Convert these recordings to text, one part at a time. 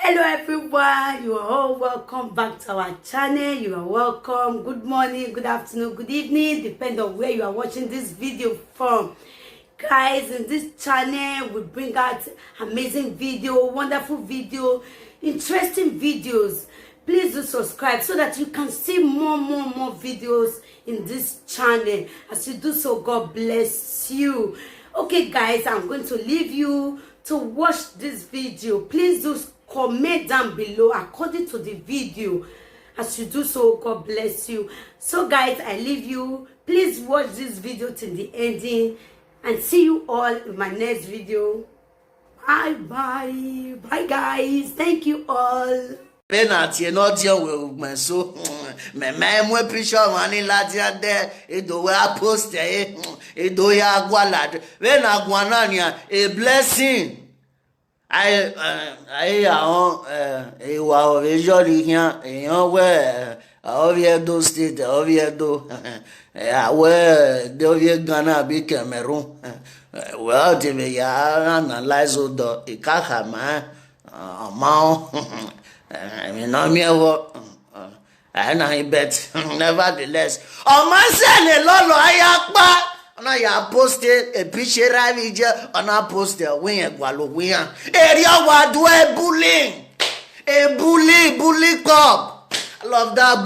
Hello everyone, you are all welcome back to our channel. You are welcome. Good morning, good afternoon, good evening, depending on where you are watching this video from. Guys, in this channel we bring out amazing video, wonderful video, interesting videos. Please do subscribe so that you can see more videos in this channel. As you do so, God bless you. Okay guys, I'm going to leave you to watch this video. Please do comment down below according to the video. As you do so, God bless you. So guys, I leave you. Please watch this video till the ending and see you all in my next video. Bye guys, thank you all. Penalty not your will, my so my man will picture money latia there. It do I post it do ya gualad. When I guanania a blessing. I wow visually here where Oviedo State, Oviedo, where the Oviedo Ghana be Cameroon. Well, the analyze the Ikaha man, Mao. I mean, no mere work. And I bet, nevertheless. Oh, my son, a lolo, I ya posted a picture on a poster wing a gualuia. Area what do a bully cop. I love that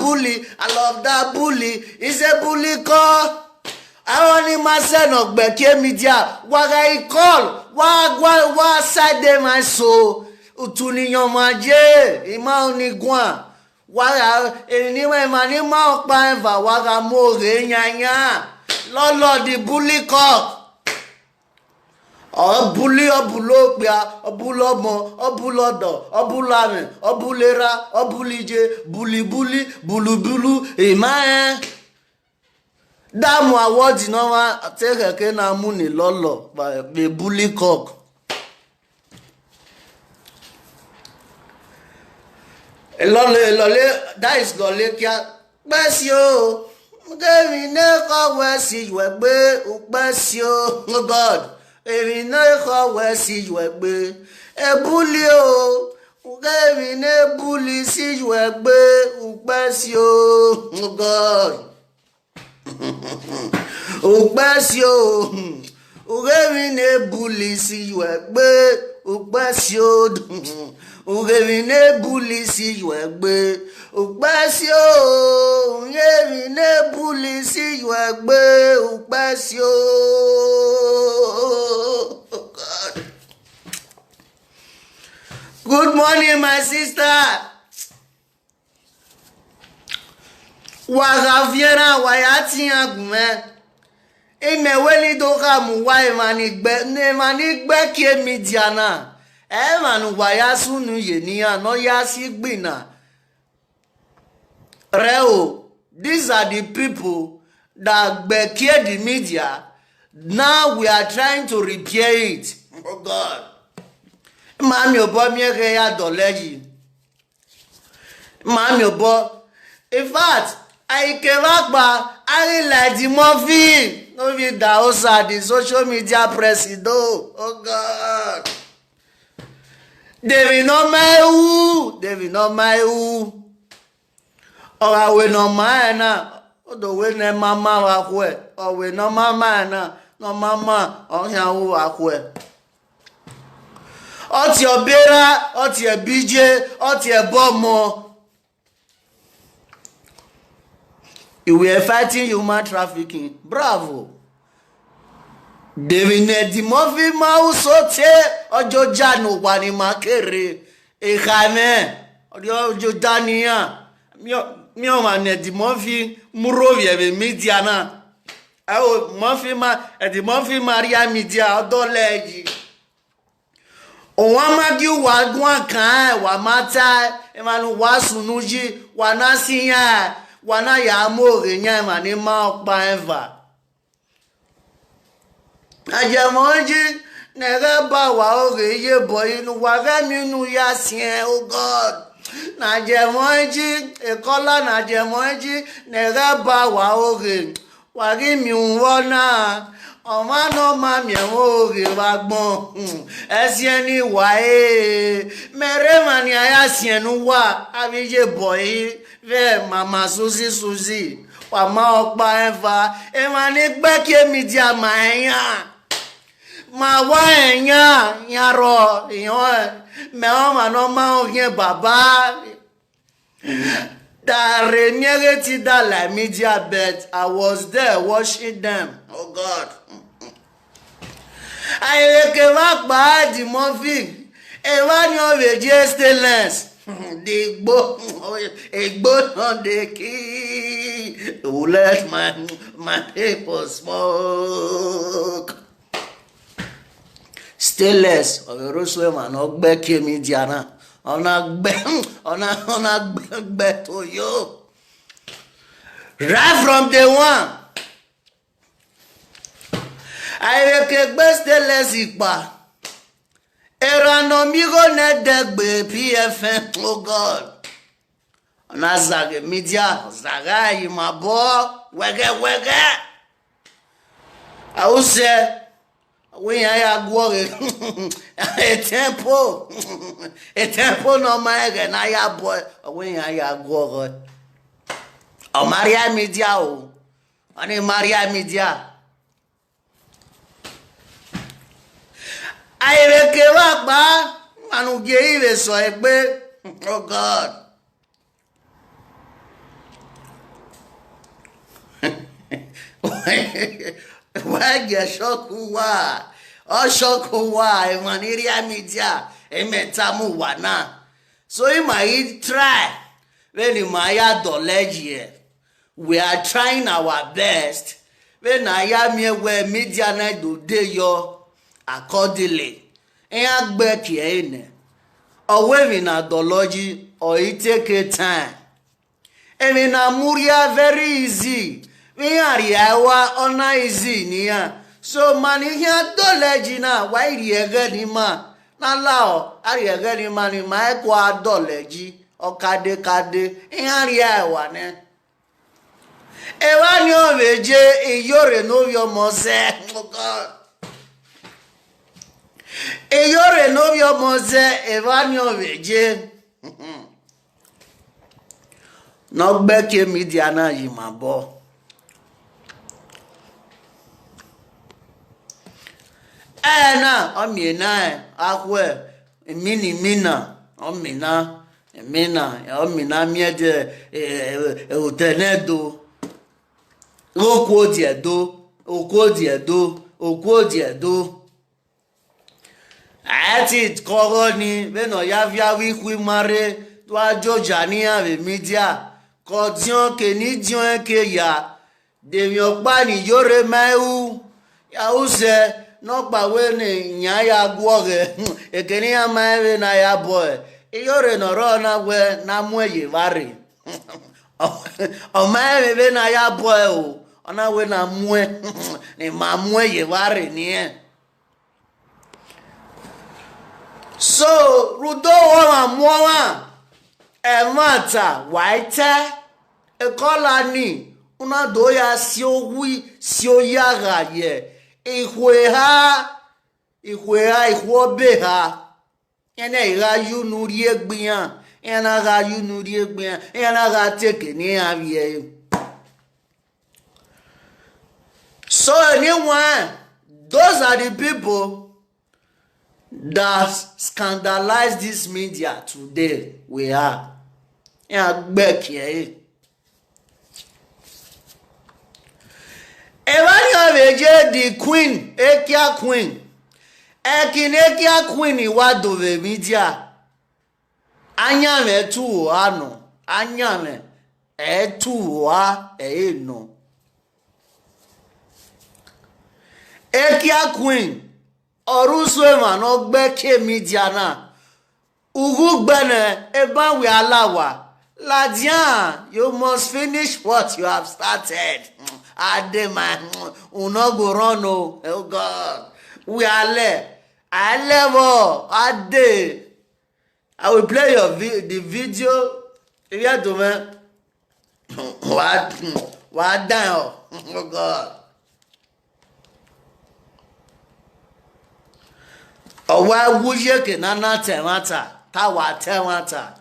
bully. It's a bully cop. I only my son of Becky media. What I call what side them I saw. Utuni yomaje, ima unigwa. Waga anyway mani ma okpa waga mo nyanya. Lolo the bully cock. Oh bully obulopia, obulomo, obulodo, obulame, obulera, obulije, bully, bulu, ima Damu award no ma take a kena muni lolo by the bully cock. Lole, that is lole kia. Bless you. Gave never where see you bless you, oh God. Every never where see you a bully, oh. Gave ne bully see you bless you, oh God. Oh, bless you. Gave ne bully see you bless you. Ugevine bully see you egbe. Ugbasio. Ugevine bully see you egbe. Ugbasio. Oh God. Good morning, my sister. Wagaviera wayati agume. Ime weli doka muwai manigbe kie midiana. Eman wayasu nu yenia no yasi gbina. Reo, these are the people that became the media. Now we are trying to repair it. Oh God. Mami obo mieke ya doleji. Mami obo. In fact, I came back, I like the movie. No be da osa the social media president. Oh God. They will not my who. Or I will not mind. Or the way ne mama wakwe. Or we no mama no mama. Or yahu wakwe. Oti your bera, oti your BJ, oti your bomo. You were fighting human trafficking. Bravo. Devine di movi ma usote ojo janu wani makere ekame ojo dania mio mane di movi murovie be media na awo movi ma di movi maria media odoleji owa magi wa gwan kan wa mata e manu wa sunuji wa nasiya wa na ya amore nya mani ma opa eva Ajamonji nega ba wa oge ye boy nu wa ga mi nu ya sien oh God. Na jamonji e kola na jamonji nega ba wa oge wa gi mi wona ọma no ma mi o ge wa gbon esien ni wa mere mani aya sien nu wa abije boy ve mama suzi wa ma opa eva e ma ni gbe ke media ma eyan ma wa eyan yaro yan me o ma no ma o yen baba da remiereti da la media bet I was there watching them. Oh God. I came back by the movie. A one of the stainless. The boat on the key. Who let my people smoke. Stainless. Or the Russo man, or Becky Midiana. On a bet to you. Right from day one. I make best stainless ipa. Eranomigo nedegbe PFM. Oh God. On a zage media. Zaga imabo. Wege. I will say. When I have a tempo no my and I have boy when I have work. Oh Maria Media, oh, Maria Media. I came up, man, who gave it so I bet. Oh God. Why get shock wa? Oh shock wa Maria Media emetamu wana. So you might try when you might dollege. We are trying our best. When I am here where media night do day yo accordingly. And back here or when na dollege or it take a time. And in Amuria very easy. We are yawa ona izzy niya. So mani here dollege na why the ni ma na lao ari ni mani ma kwa dollege o kade here yawa ne. Ewa ni o veje iyore no yo mose. Oh God. Iyore no yo mose ewa ni o veje. No beke media na yimabo. Na omina akwe mina omina miede utenedo okwodiedo ati koroni beno yavia wikwi mare to ajoja ni ave media ko dion ke ni dion ke ya de opa ni yore meu ya use no gbawe ni nya ya gwoge ekeni ya mawe na ya boy iyore no ro na we na muye vari o mawe be na ya boy o ona we na mue ni ma muye vari ni so rudo wa muwa e mata waite e kola ni una do ya si owi si oyaga ye ihwobe ha ene ga yunuri egbian ena ga take ni avie. So anyone, those are the people that scandalize this media today. We are back here. The queen, Ekia queen. Ekia queen iwado the media. Anyame tu ano. Anyame tu wa no. Ekia queen. Oruswema no beke media na. Ugu bene eba we alawa. Ladian, you must finish what you have started. Ade man, uno go run oh God. We are le. I level. Ade. I will play the video. If you have to man. What down? Oh God. Owa wuje ke nana temata. Tawa temata.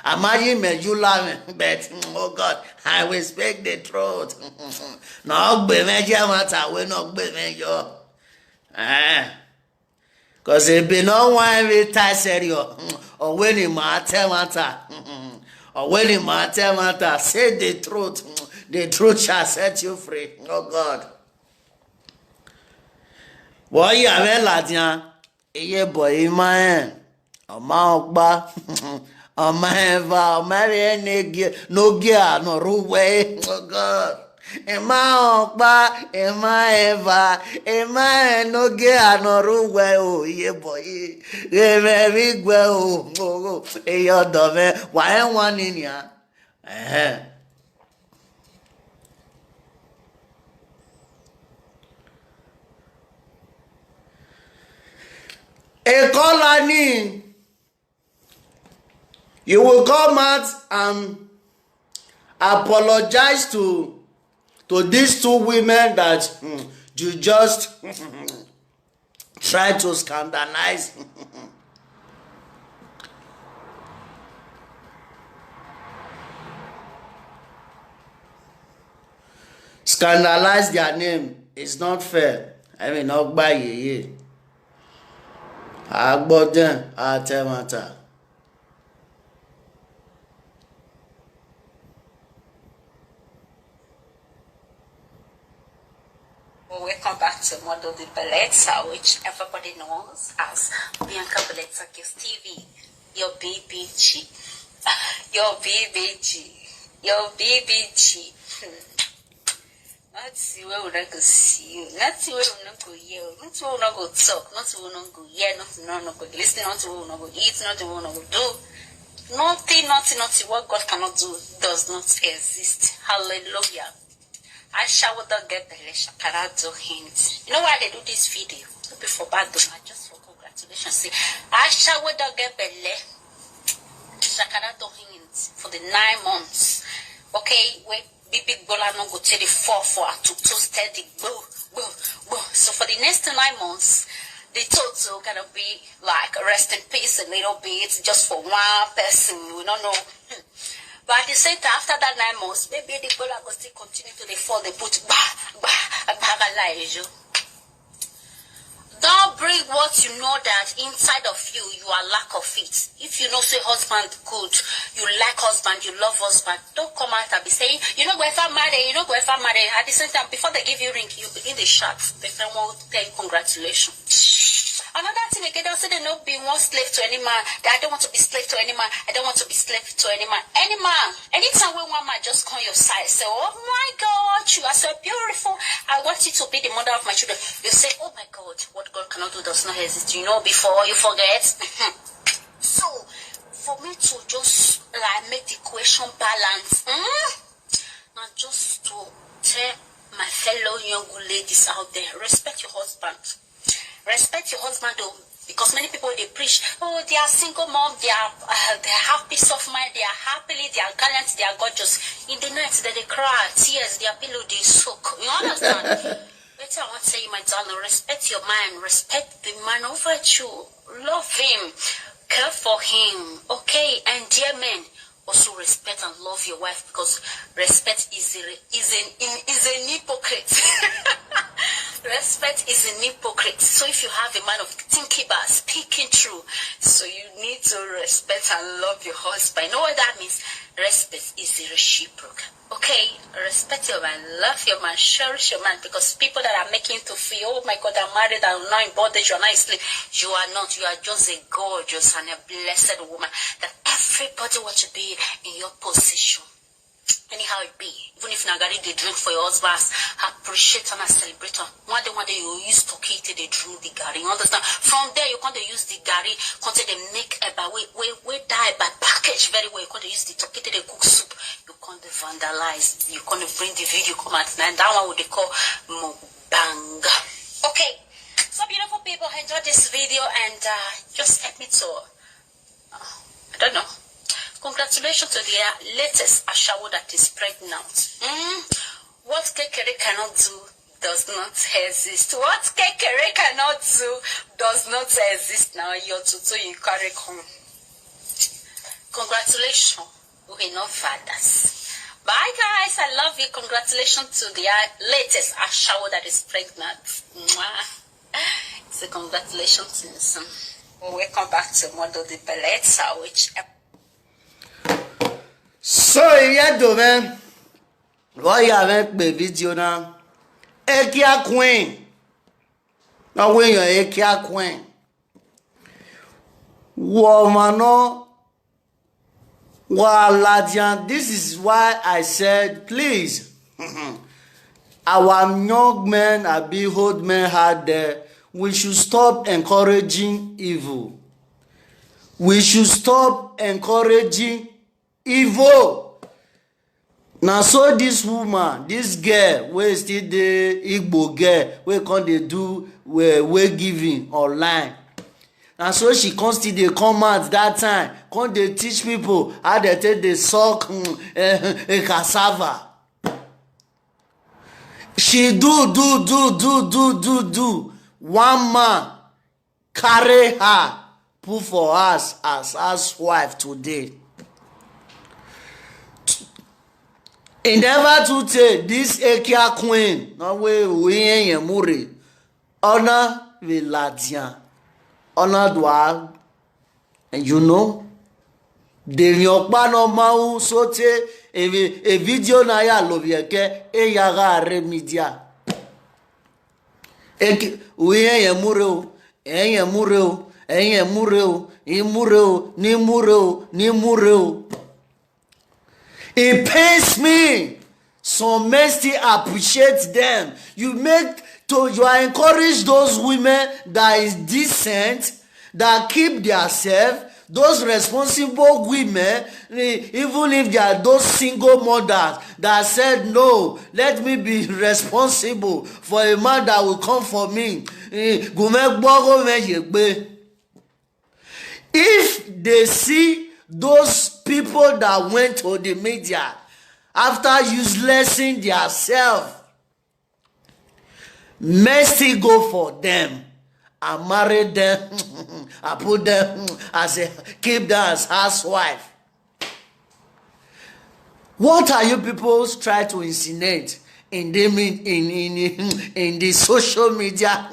Imagine me you laughing, but oh God, I will speak the truth. No be me jamata, we no be me yo. Cause it be no one with tie serio. Or when him temata. Or when him temata, say the truth. The truth shall set you free. Oh God. Boy, you have a Latin. Iye boy, man. Ọma ọgba ọma eva ọma rie no gia no ruwe oh God ema ọgba ema eva ema no gia no ruwe o iye boy re mi gwe o e yo do me wa en wan ni ya e kola ni. You will come out and apologize to these two women that you just try to scandalize. Scandalize their name. It's not fair. I mean, not by ye. Agboden atemata. Welcome back to Model the Beleza, which everybody knows as Bianca Beleza Kills TV. Your BBG. Your BBG. Your BBG. Not see where we go see you. Not see where we not go hear. Not where we not go talk. Not where we not go hear. Not where we not go listen. Not where we not go eat. Not where we not go do. Nothing. What God cannot do does not exist. Hallelujah. I shall not get the Shakara do hint. You know why they do this video? Not before bad though, not just for congratulations. See, I shall not get Bele Shakara do hint for the 9 months. Okay, wait, big bola no go to the 4 to steady go. So for the next 9 months, the total gonna be like rest in peace a little bit, just for one person. We don't know. But at the same time, after that 9 months, maybe the people are going to still continue to the fall. They put don't bring what you know that inside of you are lack of it. If you know say husband good, you like husband, you love husband, don't come out and be saying you know go ever marry, you know go ever marry. At the same time, before they give you ring, you begin the shout. The friend will tell you congratulations. Another thing again, they'll say they not be one slave to any man. That I don't want to be slave to any man. I don't want to be slave to any man. Any man. Anytime when one man just come your side, say, oh my God, you are so beautiful. I want you to be the mother of my children. You say, oh my God, what God cannot do does not exist. You know, before you forget. So, for me to just like make the equation balance, not just to tell my fellow young ladies out there, respect your husband. Respect your husband, though, because many people they preach, oh, they are single mom, they have peace of mind, they are happily, they are gallant, they are gorgeous. In the night, they cry, tears, their pillow they soak. You understand? Better I want to say, my darling, respect your man, respect the man over you, love him, care for him, okay? And dear men, also respect and love your wife, because respect is an hypocrite. Respect is an hypocrite. So if you have a man of thinking about speaking true, so you need to respect and love your husband. You know what that means? Respect is reciprocal. Okay, respect your man, love your man, cherish your man, because people that are making you to feel, oh my God, I'm married, I'm not in bondage, you're not in sleep. You are not. You are just a gorgeous and a blessed woman that everybody wants to be in your position. Anyhow it be, even if Nagari they drink for your husband, appreciate and celebrate her. One day you use Toki they drink the gari. You understand? From there you can't use the gari, can't they make a we die by package very well. You can't use the Toki they cook soup. You can't vandalize. You can't bring the video come out. And that one would they call mukbang. Okay, so beautiful people, enjoy this video and just help me to I don't know. Congratulations to the latest Ashawo that is pregnant. What Kekere cannot do does not exist. What Kekere cannot do does not exist now. You're to you carry come. Congratulations, we know fathers. Bye guys, I love you. Congratulations to the latest Ashawo that is pregnant. Mwah. So congratulations. Welcome back to Mondo the Beleza, which. So yeah, do man. Why you have a video now? Ekia queen. Now when you're Ekia queen. Womano. Wahala. This is why I said, please. Our young men, our big old men out there, we should stop encouraging evil. We should stop encouraging evil. Now, so this woman, this girl, where still the Igbo girl, where can they do we giving online? And so she constantly come out that time, come they teach people how they take the suck a cassava. She do. One man carry her, put for us as housewife today. In never to take this Ekia queen, no way we ain't muri. Honor Viladian. Honor Dwa. And you know, the nyokpa no mau sote a video na ya lovieke e yaga remedia. We ain't mureo, ain't mureo, ain't mureo, ni mureo. It pains me. Some men still appreciate them. You encourage those women that is decent, that keep themselves. Those responsible women, even if they are those single mothers that said, no, let me be responsible for a man that will come for me. If they see those people that went to the media after uselessing themselves, mercy go for them. I married them, I put them keep them as housewife. What are you people trying to insinuate in the social media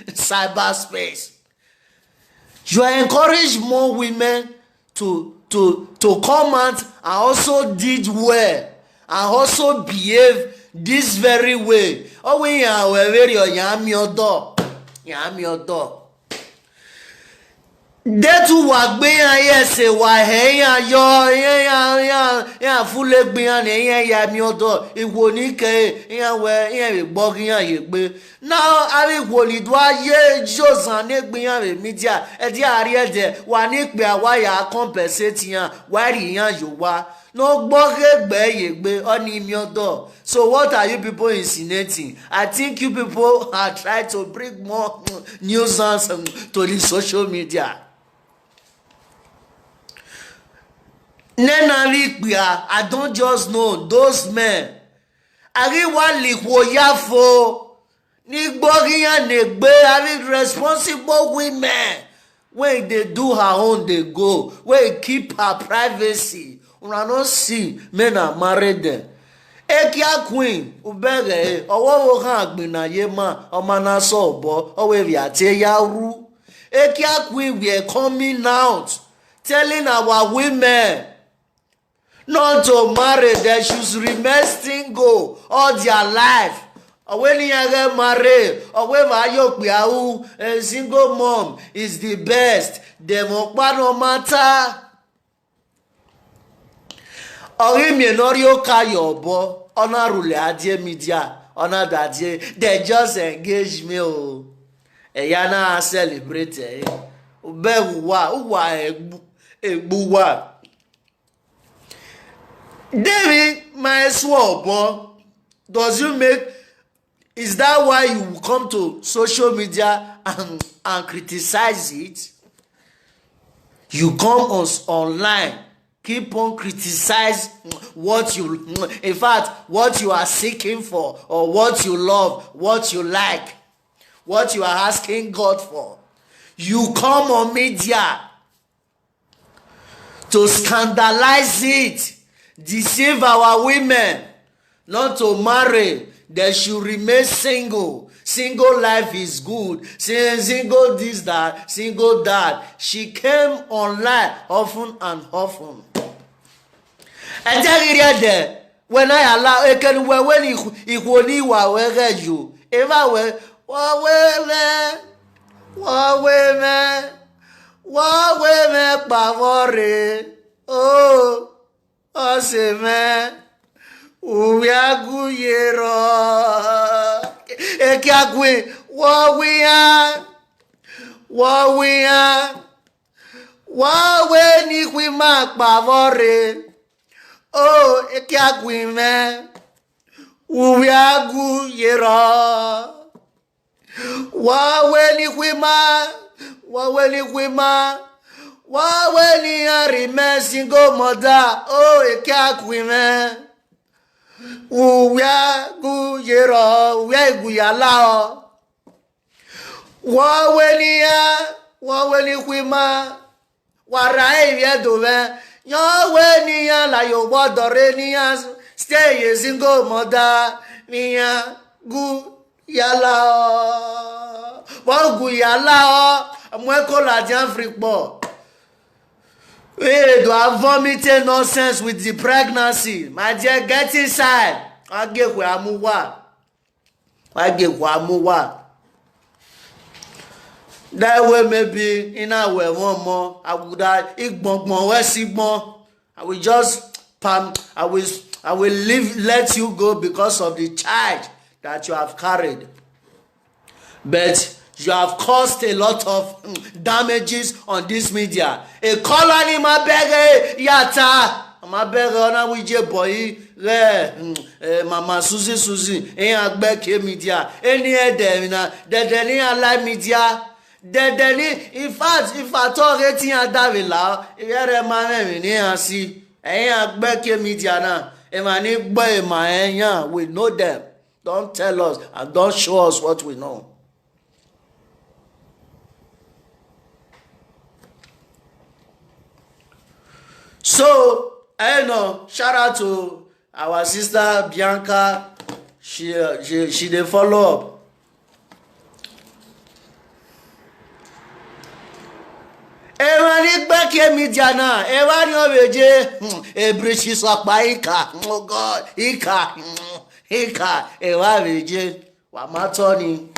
cyberspace? You encourage more women to come out and also did well and also behave this very way. Oh, we are very yam your door. Detu wagbe ya se wa he ya fule gbe ya yam your door. Iwo ni ke ya we ya gbo ya yegbe. Now ari wo ni do aye josan ne gbe ya media e di ari e de wa ni pe awa ya compensate yan wa ri yan yo wa. No gbe oni mi odo. So what are you people insinuating? I think you people are trying to bring more nuisance to the social media. I don't just know those men. Responsible women. When they do her own, they go. When keep her privacy. Una no see men are married there. Ekia queen ubere owo kan agbina ye ma omana so obo owe vi ate yaru. Ekia queen we are coming out telling our women not to marry, they should remain single all their life. When you get married, or when a single mom is the best, they no matter. Media, they just engage me. Eyana celebrate. David, my swab, does you make? Is that why you come to social media and criticize it? You come online keep on criticize what you, in fact, what you are seeking for, or what you love, what you like, what you are asking God for. You come on media to scandalize it, deceive our women not to marry. They should remain single. Single life is good. Single this, that, single that. She came online often and often. And then there, when I allow a can when equally where you, if I were, what women, Bavore, oh, man. Uyagu yero ekiagwe wawe ni kwima pavore oh ekiagwe me uyagu yero wawe ni arime single mother oh ekiagwe me uya guyero uya guyala waweli kwima warai yedove yaweniya la yobodore niya stay single mother niya guyala wa guyala amweko la janfripo. Hey, do I vomiting nonsense with the pregnancy? My dear, get inside. I get where I'm that way maybe in our way one more. I would I will just I will let you go because of the charge that you have carried. But you have caused a lot of damages on this media. A colony my beg yata. My beg on we boy Mama Susie and back media. Any edemina, the live media. In fact, if I talk it in Davila, if you're a man in see, and back media now. If I need boy my we know them. Don't tell us and don't show us what we know. So, I know, shout out to our sister Bianca. She did follow up. Everybody back here, Midiana. Everybody over there. A British Ika. Oh God, Ika. Everybody. What my Tony?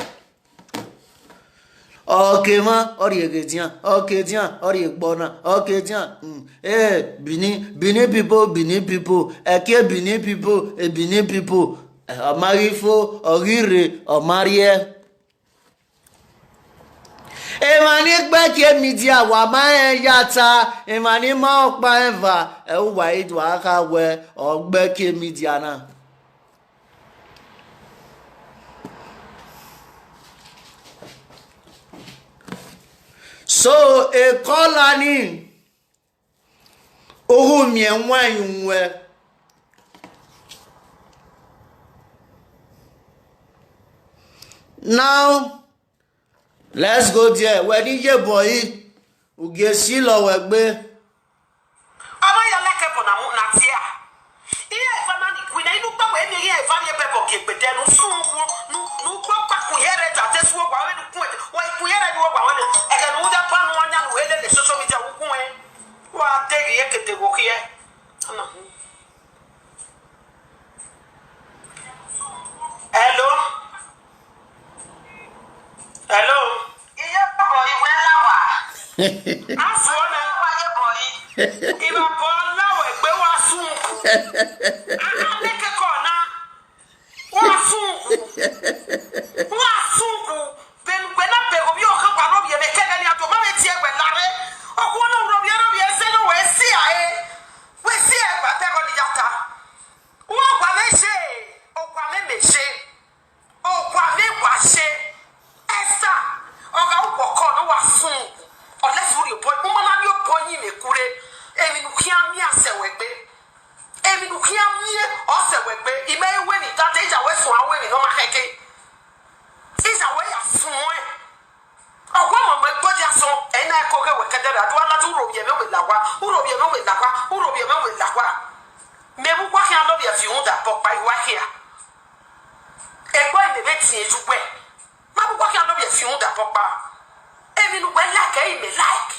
Okay, ma, ori egetian. Okay, tian, ori egbona. Okay, tian. Bini people. Eke Bini people. Amarifo, orire, omarie. Emani gbeke media wa ma yata. Emani ma okpa eva. Wa idwa aka we ogbeke media na. So a colony oh me and wine now let's go there. Where did your boy who get silo wegbe? Ama ya leke pona mu na tia. Iye fama ni kwina inu pa we ni ye fama ye bebo ke pete no sungu no kwa pa ku here ta te so kwa we ku wa ku here ni wa wa ne e ke no da pa no anya no ele le social media wo ku e wa te ye ke te go kie ana hello iye boy we la wa afu na wa ye boy iba boy la we gbe wa sungu ana leke kona wa sungu ben na pe ko bi o kan pa no bi e me ke ni ato ma me tie gbe lare o ko no ro bi se no we si ae we si e gba te ko ni jata wo gba me se o gba me se o gba me gba se esta o ga wo ko no wa sungu unless you boy mo na bi o boy ni me kure emi see you where. Mabu walk out of your funeral, papa. Even when like I may like.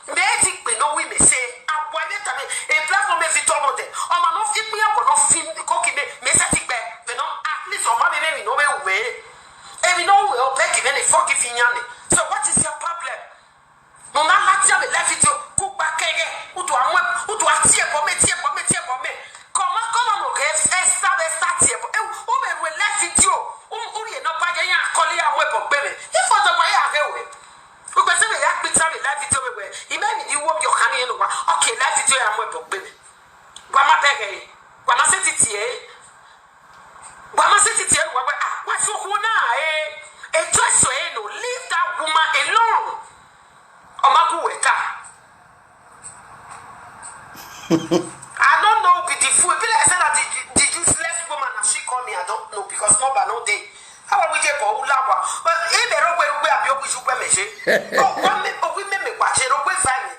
Magic, we know we may say, I wanted to be a platform if it's all of them. Oh, man, not fit me up or not film the cooking, may set it back. But no, at least on my baby, no way. Every no way, or back even a forgiving yanny. So, what is your problem? No, not like you left it to cook back again. Who do I see for me? Come on, okay, start here. Who will left it to you? Only no pagay, calling a weapon, baby. If for the way I go with. Because if you have been telling life it everywhere, he made you walk your honey in the one. Okay, life it I'm weapon, baby. Grandma Peggy, Grandma City, Grandma City, what's so who now, eh? A choice, no, leave that woman alone. Oh, my boy, I don't know with the food. I said that the useless woman and she called me, I don't know because no day. How are we get for Ulawa? But if they don't wear your wish, oh, we may watch it over family.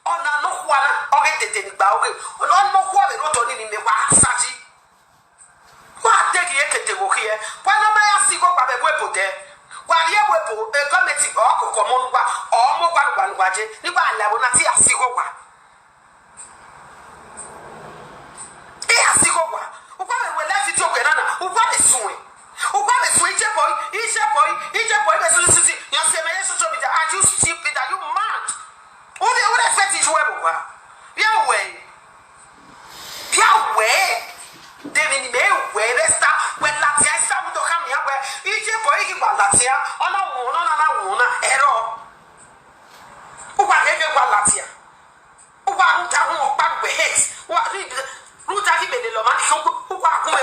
Oh, no, one, or get it in Bauer. Oh, no, what they don't need me, Saji. What take it to go here? Why not I see what I will put there? While you will put a committee or common or more watch it, you buy level, not see a single one. Who left it to Granana? Who got it soon? Who got it sweet boy? Each boy, that's city. You say, my social media, are you stupid? Are you mad? Who the other effect is where? Yahweh. David may wear the star when Latia started to come here where each boy he was Latia on a woman, error. Who got every one Latia? Who got who back with heads? What Ruta he made the Loman who got to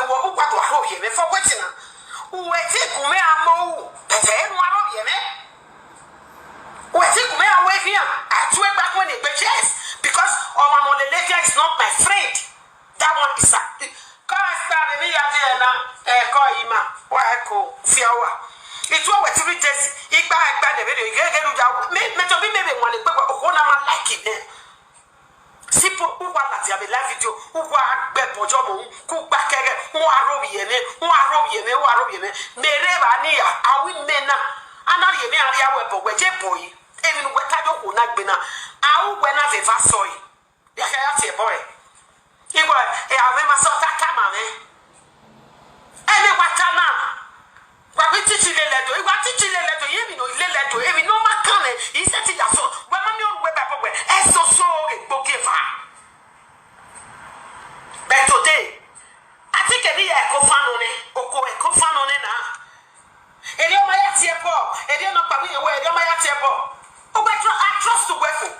hold him for waiting. Who take me a mo, but then one of you, eh? Who take me away here? I swear back when it beches because my Molelia is not my friend. That one is a car me a coima, or I call Fiawa. It's what to read this. He back the video. You get maybe one like it there. Sipo uwa lati abe live video uwa agbe bojo mo ku gba kere won arobi yeme mere ba ni awi mena anari yeme ari awe bo gbeje boy even we tajo ko na gbe na awu gbe na fe fa soy ya ka ya tie boy ibo awe ma so ta kama me ene watana wa bi titi le ledo yemi no ile ledo ebi no ma kan e iseti ya so we ma mi o gbe ba bo eso so egbogefa. But today, I think a year cofanone, or cofanone now. And you're my atiepo, and you're not coming away, you're my atiepo. Oh, but I trust to wherefore.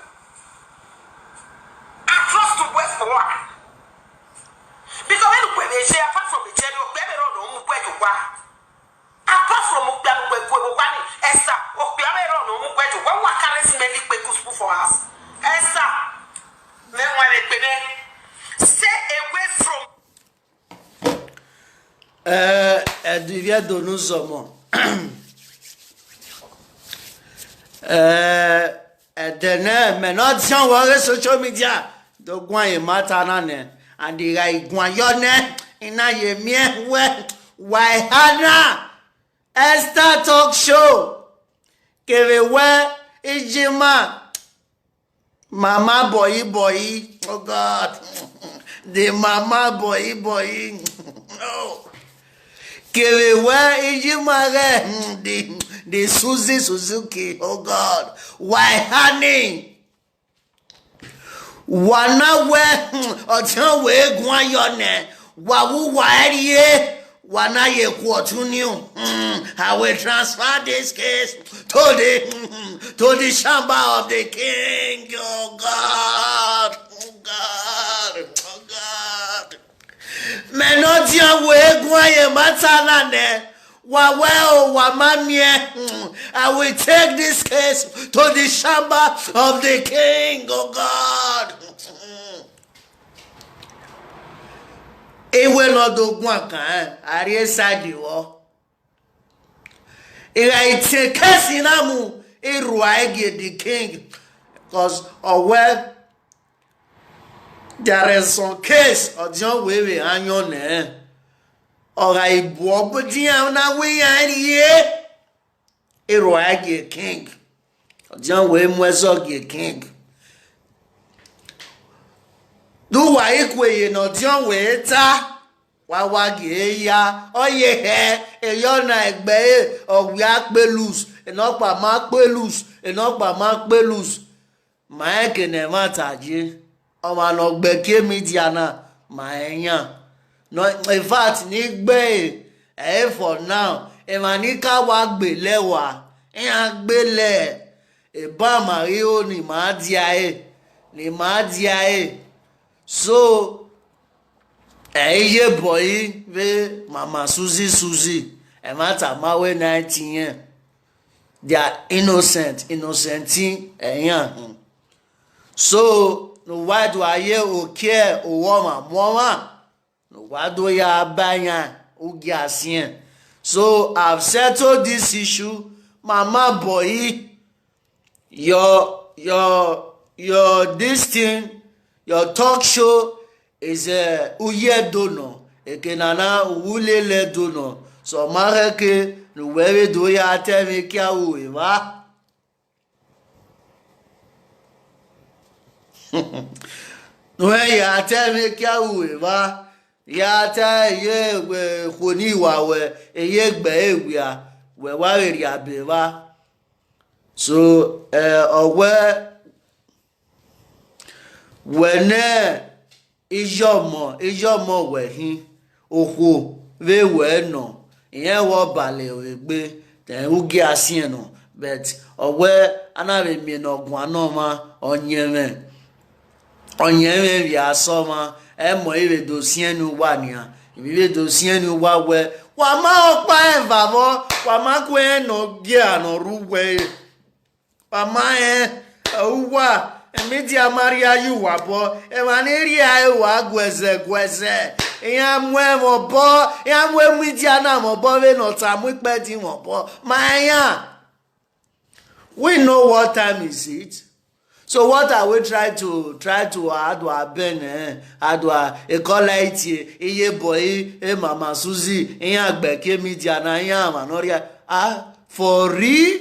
I trust to wherefore. Because when they say, apart from the general, better on where you are. Apart from Mukwan, Esther, or Piamero, no where to one carry smelly quick for us. Esther, then when it began. Stay away from. Devia de nous sommes. Mais not sans voir social media. De Guay Matanane and the Rai Guayone in a yemien wahala. Esther talk show. Give away Ijima. Mama boy. Oh God. The mama boy. Oh. Where is you mare? The Suzuki. Oh God. Why honey? Wana we otan we gwan yone. Wawu wariye. Wana ye kwotuniu. I will transfer this case to the chamber of the king. Oh God. Menotia we gwaye matalane. Waweo wamamie. I will take this case to the chamber of the king. Oh God. Ewe no do gwanka ari sadi wo. Ira ite case namu iruaige the king because well there is some case odion wewe anyone Alright, but now we are here. Eroage king. John we mwezoge king. Do wa ikwe no John we ta. Wawage ya. Oye he. Eyo na egbe. Owi akpelus. Enokpa makpelus. Enokpa makpelus. Maeke ne mataje. Oma no gbeke midiana. Maenya. No, in fact, Nick for now, Emanika wagbe lewa, Agbele, Eba Mario ni madiae. So, ye boy, ve Mama Susie, Emata mawe 19. They are innocenting, So, no, why do I hear o care o woman? No, why do ya banya ugiasien? So I've settled this issue, Mama boy. Your this thing, your talk show is a uye dono. Ekenana ulele dono. So mareke no where do ya tell me kia uwa? When ya tell me kia uwa? Ya ta ye we khoni wa we ye gbe ewia we wa ri abeva. So owe wene ijomo we hin oho we no iyen wo bale we gbe ten ugi asien no but owe anabe mi no gwan no ma onyeme bi asoma emo iwe dosienu wa nia iwe dosienu wa we wa ma opa envavo wa ma kwe no gia no ruwe wa ma uwa media maria you wa bo e ma ni ri ai wa gweze ya mwe mo bo ya mwe media na mo bo we no ta mu pe di mo bo ma ya we know what time is it. So what are we try to adwa ben adwa equality iye boy Mama Susie iyan agbeke media na iyan manoria for real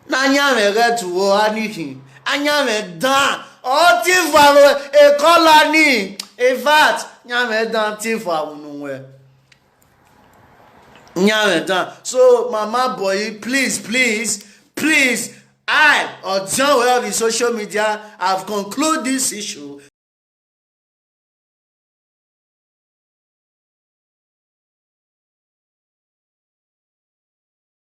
na nya me get wo anihin anya me dan o ti fa equality in fact nya me dan ti fa unu we nya me dan. So Mama boy, please, I or John of the social media have concluded this issue.